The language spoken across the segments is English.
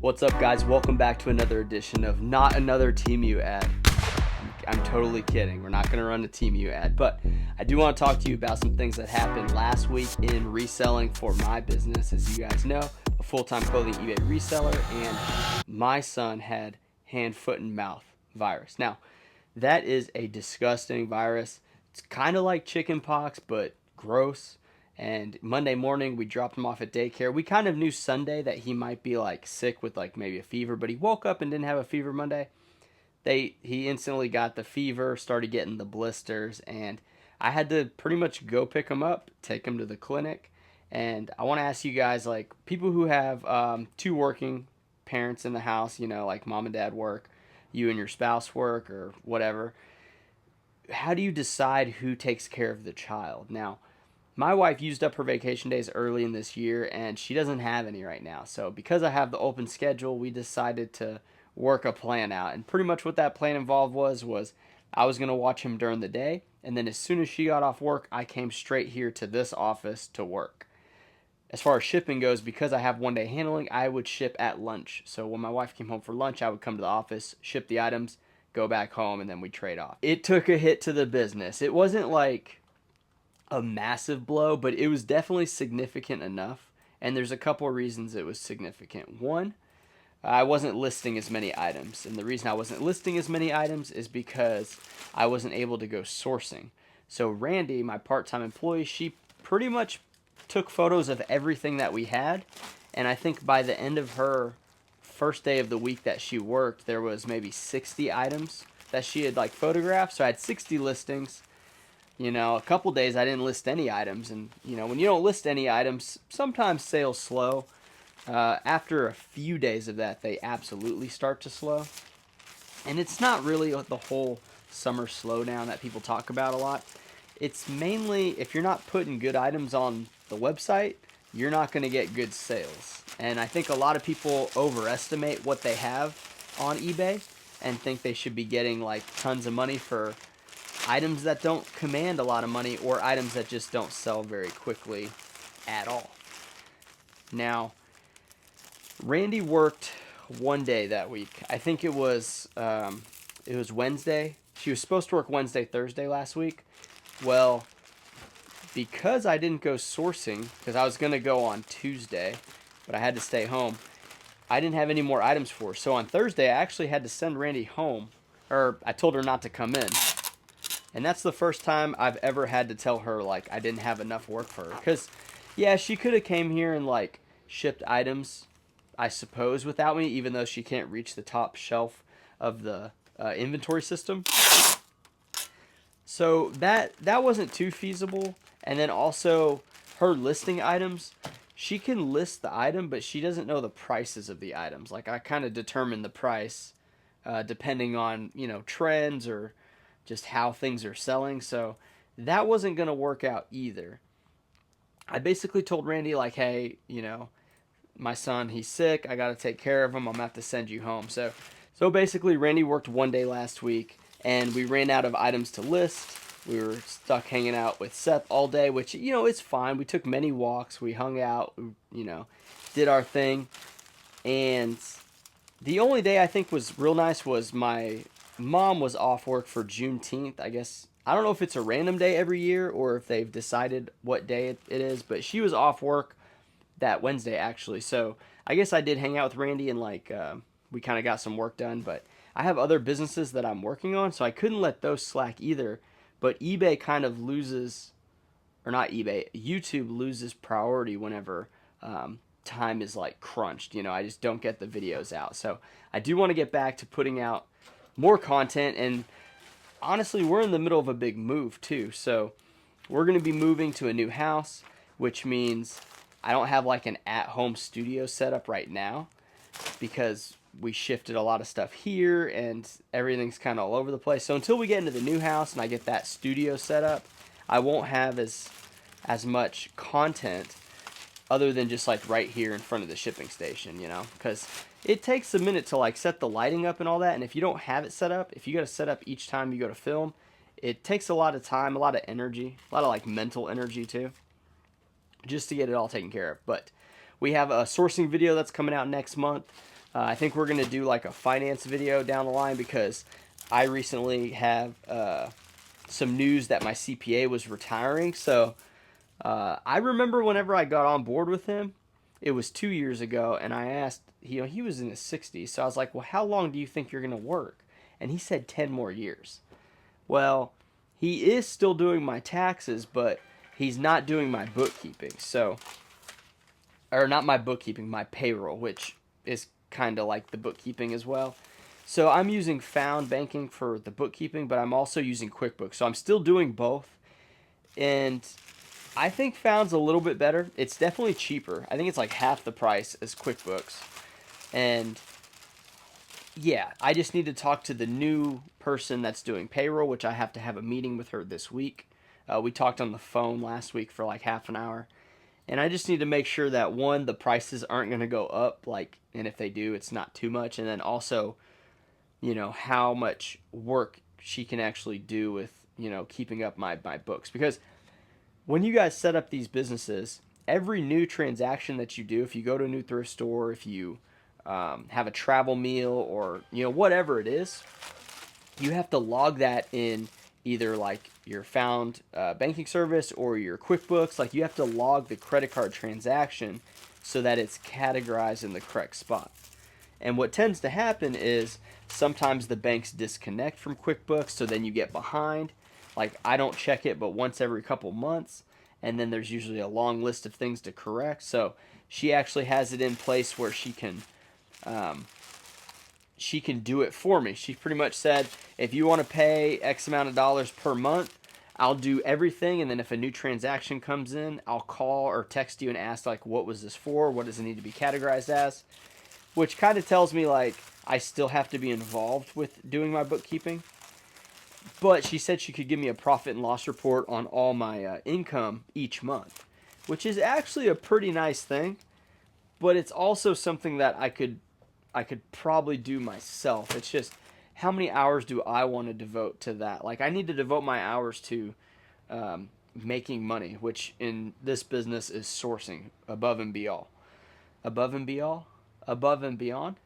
What's up, guys? Welcome back to another edition of Not Another TeamU Ad. I'm totally kidding. We're not going to run a TeamU ad, but I do want to talk to you about some things that happened last week in reselling for my business. As you guys know, a full-time clothing eBay reseller, and my son had hand, foot, and mouth virus. Now, that is a disgusting virus. It's kind of like chicken pox, but gross. And Monday morning, we dropped him off at daycare. We kind of knew Sunday that he might be like sick with like maybe a fever, but he woke up and didn't have a fever Monday. He instantly got the fever, started getting the blisters, and I had to pretty much go pick him up, take him to the clinic. And I want to ask you guys, like people who have two working parents in the house, you know, like mom and dad work, you and your spouse work or whatever, how do you decide who takes care of the child? Now, my wife used up her vacation days early in this year, and she doesn't have any right now. So because I have the open schedule, we decided to work a plan out. And pretty much what that plan involved was I was going to watch him during the day, and then as soon as she got off work, I came straight here to this office to work. As far as shipping goes, because I have one day handling, I would ship at lunch. So when my wife came home for lunch, I would come to the office, ship the items, go back home, and then we trade off. It took a hit to the business. It wasn't like a massive blow, but it was definitely significant enough. And there's a couple of reasons it was significant. One, I wasn't listing as many items. And the reason I wasn't listing as many items is because I wasn't able to go sourcing. So Randy, my part-time employee, she pretty much took photos of everything that we had. And I think by the end of her first day of the week that she worked, there was maybe 60 items that she had like photographed. So I had 60 listings. You know, a couple days I didn't list any items, and you know, when you don't list any items, sometimes sales slow. After a few days of that, they absolutely start to slow. And it's not really the whole summer slowdown that people talk about a lot. It's mainly if you're not putting good items on the website, you're not going to get good sales. And I think a lot of people overestimate what they have on eBay and think they should be getting like tons of money for items that don't command a lot of money or items that just don't sell very quickly at all. Now, Randy worked one day that week. I think it was Wednesday. She was supposed to work Wednesday, Thursday last week. Well, because I didn't go sourcing, because I was going to go on Tuesday, but I had to stay home, I didn't have any more items for her. So on Thursday, I actually had to send Randy home, or I told her not to come in. And that's the first time I've ever had to tell her, like, I didn't have enough work for her. Because, yeah, she could have came here and, like, shipped items, I suppose, without me, even though she can't reach the top shelf of the inventory system. So that wasn't too feasible. And then also, her listing items, she can list the item, but she doesn't know the prices of the items. Like, I kind of determine the price depending on, you know, trends or just how things are selling. So that wasn't going to work out either. I basically told Randy, like, hey, you know, my son, he's sick. I got to take care of him. I'm going to have to send you home. So basically, Randy worked one day last week, and we ran out of items to list. We were stuck hanging out with Seth all day, which, you know, it's fine. We took many walks. We hung out, you know, did our thing. And the only day I think was real nice was my mom was off work for Juneteenth. I guess I don't know if it's a random day every year or if they've decided what day it is, but she was off work that Wednesday actually. So I guess I did hang out with Randy and like we kind of got some work done. But I have other businesses that I'm working on, so I couldn't let those slack either. But eBay kind of loses, or not eBay, YouTube loses priority whenever time is like crunched. You know, I just don't get the videos out. So I do want to get back to putting out more content, and honestly, we're in the middle of a big move too. So we're going to be moving to a new house, which means I don't have like an at-home studio setup right now because we shifted a lot of stuff here and everything's kind of all over the place. So until we get into the new house and I get that studio set up, I won't have as much content other than just like right here in front of the shipping station, you know, because it takes a minute to like set the lighting up and all that. And if you don't have it set up, if you got to set up each time you go to film, it takes a lot of time, a lot of energy, a lot of like mental energy too, just to get it all taken care of. But we have a sourcing video that's coming out next month. I think we're going to do like a finance video down the line because I recently have some news that my CPA was retiring. So I remember whenever I got on board with him, it was 2 years ago, and I asked, he was in his 60s. So I was like, well, how long do you think you're going to work? And he said 10 more years. Well, he is still doing my taxes, but he's not doing my bookkeeping. So, or not my bookkeeping, my payroll, which is kind of like the bookkeeping as well. So I'm using Found Banking for the bookkeeping, but I'm also using QuickBooks. So I'm still doing both. And I think Found's a little bit better. It's definitely cheaper. I think it's like half the price as QuickBooks. And yeah, I just need to talk to the new person that's doing payroll, which I have to have a meeting with her this week. We talked on the phone last week for like half an hour. And I just need to make sure that one, the prices aren't going to go up, like, and if they do, it's not too much. And then also, how much work she can actually do with, keeping up my books. Because when you guys set up these businesses, every new transaction that you do, if you go to a new thrift store, if you have a travel meal or, whatever it is, you have to log that in either like your Found banking service or your QuickBooks. Like you have to log the credit card transaction so that it's categorized in the correct spot. And what tends to happen is sometimes the banks disconnect from QuickBooks, so then you get behind. Like I don't check it but once every couple months, and then there's usually a long list of things to correct. So she actually has it in place where she can do it for me. She pretty much said, if you want to pay X amount of dollars per month, I'll do everything. And then if a new transaction comes in, I'll call or text you and ask, like, what was this for? What does it need to be categorized as? Which kind of tells me, like, I still have to be involved with doing my bookkeeping. But she said she could give me a profit and loss report on all my income each month, which is actually a pretty nice thing. But it's also something that I could probably do myself. It's just how many hours do I want to devote to that? Like I need to devote my hours to making money, which in this business is sourcing above and beyond. Above and beyond? Above and beyond?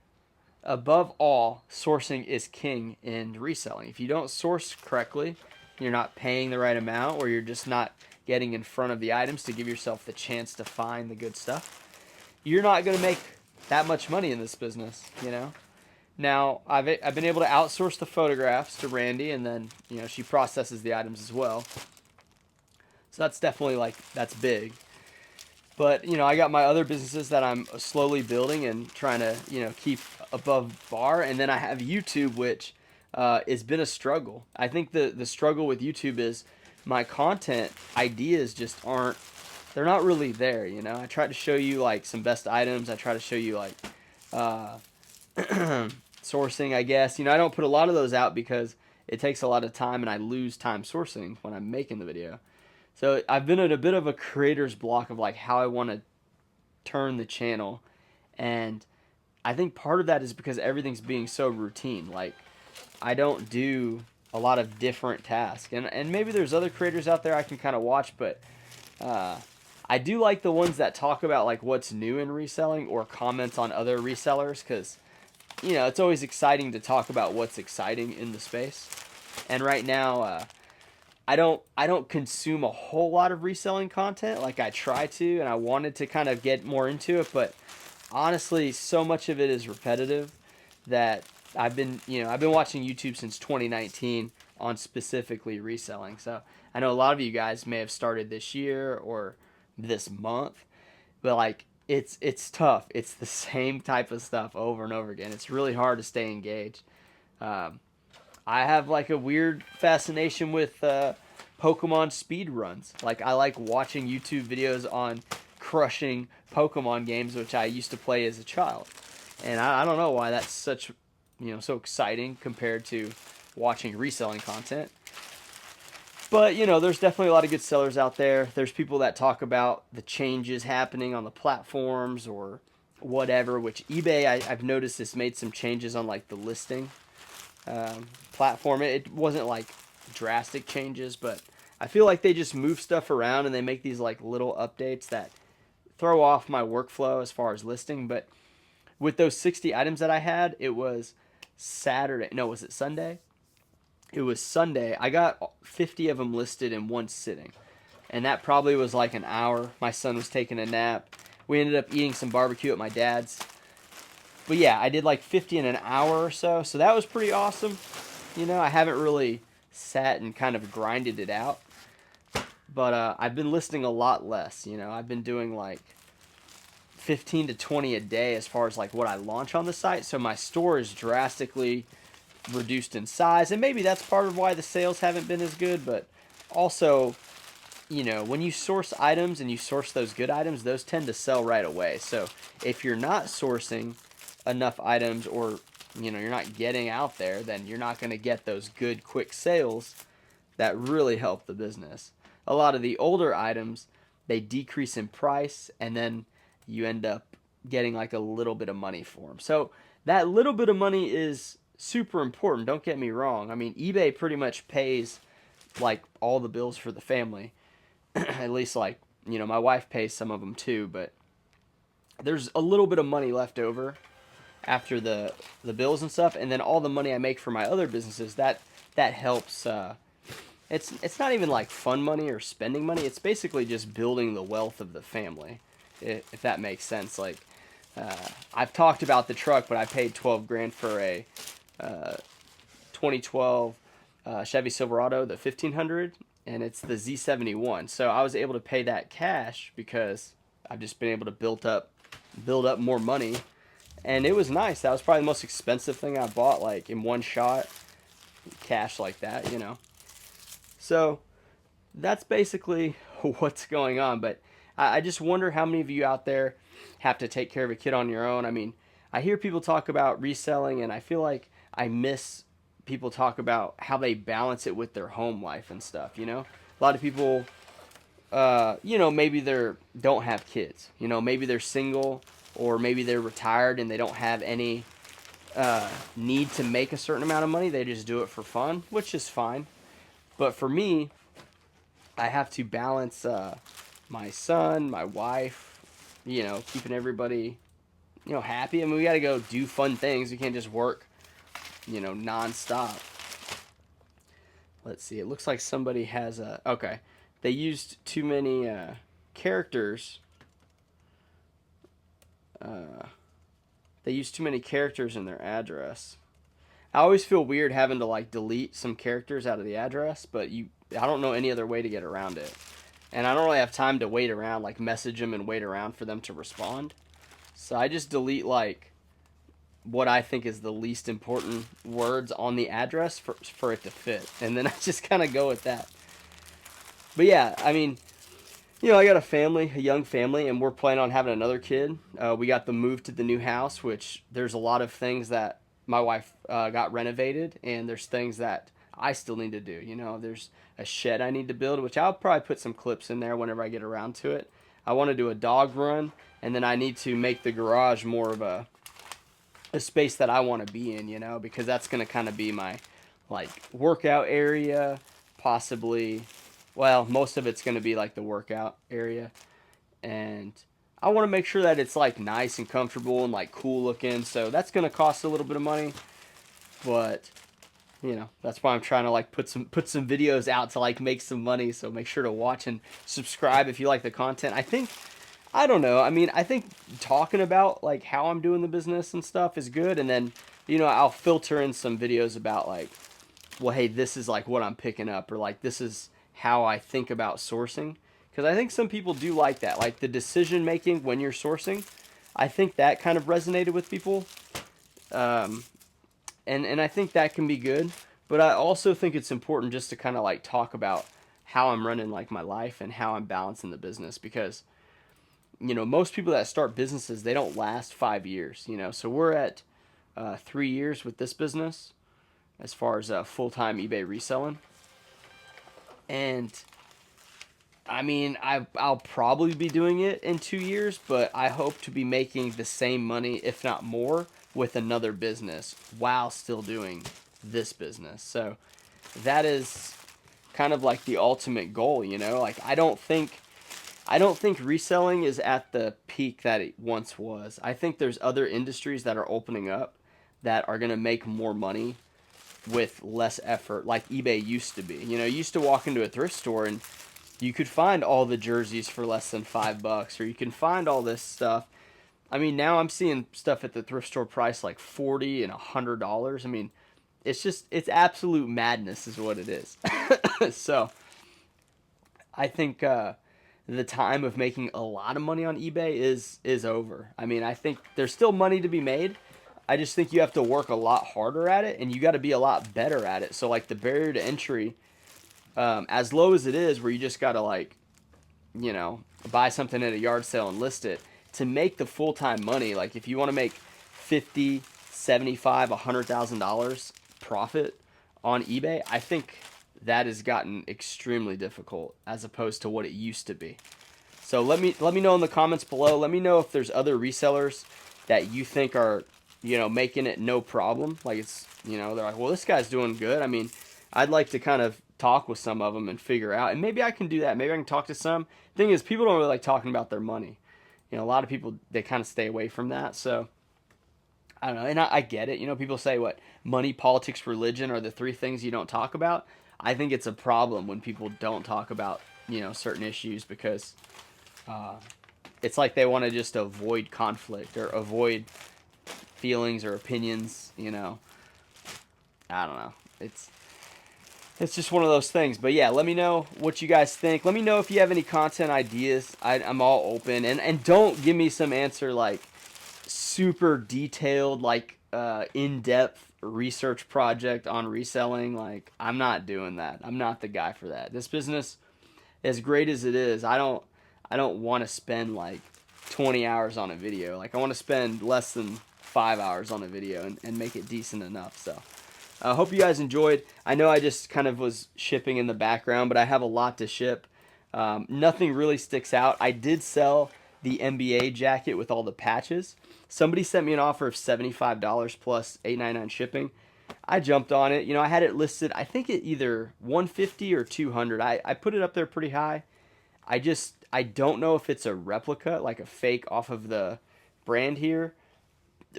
Above all, sourcing is king in reselling. If you don't source correctly, you're not paying the right amount, or you're just not getting in front of the items to give yourself the chance to find the good stuff, you're not going to make that much money in this business, Now, I've been able to outsource the photographs to Randy, and then, she processes the items as well. So that's definitely, that's big. But, I got my other businesses that I'm slowly building and trying to, keep above bar. And then I have YouTube, which has been a struggle. I think the struggle with YouTube is my content ideas just aren't, they're not really there, I try to show you, like, some best items. I try to show you, like, sourcing, I guess. I don't put a lot of those out because it takes a lot of time and I lose time sourcing when I'm making the video. So I've been at a bit of a creator's block of like how I want to turn the channel. And I think part of that is because everything's being so routine. Like I don't do a lot of different tasks. And maybe there's other creators out there I can kind of watch, but I do like the ones that talk about like what's new in reselling or comment on other resellers, because it's always exciting to talk about what's exciting in the space. And right now I don't consume a whole lot of reselling content. Like I try to, and I wanted to kind of get more into it, but honestly so much of it is repetitive that I've been watching YouTube since 2019 on specifically reselling. So I know a lot of you guys may have started this year or this month, but like it's tough. It's the same type of stuff over and over again. It's really hard to stay engaged. I have like a weird fascination with Pokemon speed runs. Like I like watching YouTube videos on crushing Pokemon games, which I used to play as a child. And I don't know why that's such, so exciting compared to watching reselling content. But, there's definitely a lot of good sellers out there. There's people that talk about the changes happening on the platforms or whatever, which eBay, I've noticed this made some changes on like the listing platform. It wasn't like drastic changes, but I feel like they just move stuff around and they make these like little updates that throw off my workflow as far as listing. But with those 60 items that I had, it was Saturday. No, was it Sunday? It was Sunday. I got 50 of them listed in one sitting. And that probably was like an hour. My son was taking a nap. We ended up eating some barbecue at my dad's. But yeah, I did like 50 in an hour or so. So that was pretty awesome. I haven't really sat and kind of grinded it out. But I've been listing a lot less. I've been doing like 15 to 20 a day as far as like what I launch on the site. So my store is drastically reduced in size. And maybe that's part of why the sales haven't been as good. But also, when you source items and you source those good items, those tend to sell right away. So if you're not sourcing enough items, or you're not getting out there, then you're not going to get those good quick sales that really help the business. A lot of the older items, they decrease in price, and then you end up getting like a little bit of money for them. So that little bit of money is super important, don't get me wrong. I mean, eBay pretty much pays like all the bills for the family. At least like, my wife pays some of them too, but there's a little bit of money left over after the bills and stuff, and then all the money I make for my other businesses, that helps. It's not even like fun money or spending money. It's basically just building the wealth of the family, if that makes sense. Like, I've talked about the truck, but I paid 12 grand for a 2012 Chevy Silverado, the 1500, and it's the Z71. So I was able to pay that cash because I've just been able to build up more money, and it was nice. That was probably the most expensive thing I bought, like in one shot, cash like that. So that's basically what's going on. But I just wonder how many of you out there have to take care of a kid on your own. I mean, I hear people talk about reselling, and I feel like I miss people talk about how they balance it with their home life and stuff. A lot of people, maybe they don't have kids. Maybe they're single, or maybe they're retired and they don't have any need to make a certain amount of money. They just do it for fun, which is fine. But for me, I have to balance my son, my wife, keeping everybody, happy. I mean, we got to go do fun things. We can't just work, nonstop. Let's see. It looks like somebody has okay. They used too many characters. They used too many characters in their address. I always feel weird having to like delete some characters out of the address, but I don't know any other way to get around it. And I don't really have time to wait around, like message them and wait around for them to respond. So I just delete like what I think is the least important words on the address for it to fit. And then I just kind of go with that. But yeah, I mean, I got a young family, and we're planning on having another kid. We got the move to the new house, which there's a lot of things that my wife got renovated, and there's things that I still need to do. There's a shed I need to build, which I'll probably put some clips in there whenever I get around to it. I want to do a dog run, and then I need to make the garage more of a space that I want to be in, because that's going to kind of be my like workout area, possibly. Well, most of it's going to be like the workout area, and I want to make sure that it's like nice and comfortable and like cool looking. So that's going to cost a little bit of money, but that's why I'm trying to like put some videos out to like make some money. So make sure to watch and subscribe if you like the content. I don't know. I mean, I think talking about like how I'm doing the business and stuff is good, and then I'll filter in some videos about like, well, hey, this is like what I'm picking up, or like this is how I think about sourcing. Because I think some people do like that, like the decision making when you're sourcing. I think that kind of resonated with people, and I think that can be good. But I also think it's important just to kind of like talk about how I'm running like my life and how I'm balancing the business, because most people that start businesses, they don't last 5 years. So we're at 3 years with this business as far as full-time eBay reselling. And I mean, I'll probably be doing it in 2 years, but I hope to be making the same money, if not more, with another business while still doing this business. So that is kind of like the ultimate goal, Like, I don't think I don't think reselling is at the peak that it once was. I think there's other industries that are opening up that are going to make more money with less effort, like eBay used to be. You know, you used to walk into a thrift store and you could find all the jerseys for less than $5, or you can find all this stuff. I mean, now I'm seeing stuff at the thrift store price like $40 and $100. I mean, it's absolute madness, is what it is. So I think the time of making a lot of money on eBay is over. I mean, I think there's still money to be made. I just think you have to work a lot harder at it, and you got to be a lot better at it. So like the barrier to entry, as low as it is, where you just got to like, you know, buy something at a yard sale and list it, to make the full time money. Like if you want to make 50, 75, $100,000 profit on eBay, I think that has gotten extremely difficult as opposed to what it used to be. So let me know in the comments below. Let me know if there's other resellers that you think are, you know, making it no problem. Like it's, you know, they're like, well, this guy's doing good. I mean, I'd like to kind of talk with some of them and figure out, and maybe I can do that. Maybe I can talk to some. Thing is, people don't really like talking about their money. You know, a lot of people, they kind of stay away from that. So I don't know, and I get it. You know, people say what money, politics, religion are the three things you don't talk about. I think it's a problem when people don't talk about, you know, certain issues, because uh, it's like they want to just avoid conflict or avoid feelings or opinions. You know, I don't know. It's just one of those things. But yeah, let me know what you guys think. Let me know if you have any content ideas. I'm all open, and don't give me some answer like super detailed, like in-depth research project on reselling. Like I'm not doing that. I'm not the guy for that. This business, as great as it is, I don't want to spend like 20 hours on a video. Like I want to spend less than 5 hours on a video and make it decent enough. So I hope you guys enjoyed. I know I just kind of was shipping in the background, but I have a lot to ship. Nothing really sticks out. I did sell the NBA jacket with all the patches. Somebody sent me an offer of $75 plus $8.99 shipping. I jumped on it. You know, I had it listed, I think at either 150 or 200. I put it up there pretty high. I don't know if it's a replica, like a fake off of the brand here,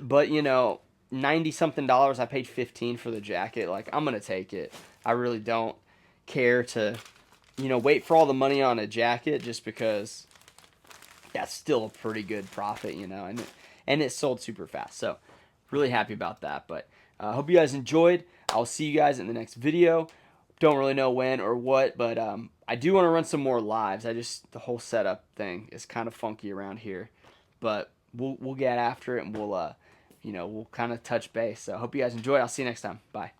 but you know, 90 something dollars. I paid 15 for the jacket. Like I'm gonna take it. I really don't care to, you know, wait for all the money on a jacket, just because that's still a pretty good profit, you know, and it sold super fast. So really happy about that. But I hope you guys enjoyed. I'll see you guys in the next video. Don't really know when or what, but I do want to run some more lives. The whole setup thing is kind of funky around here, but we'll get after it, and we'll you know, we'll kind of touch base. So I hope you guys enjoy. I'll see you next time. Bye.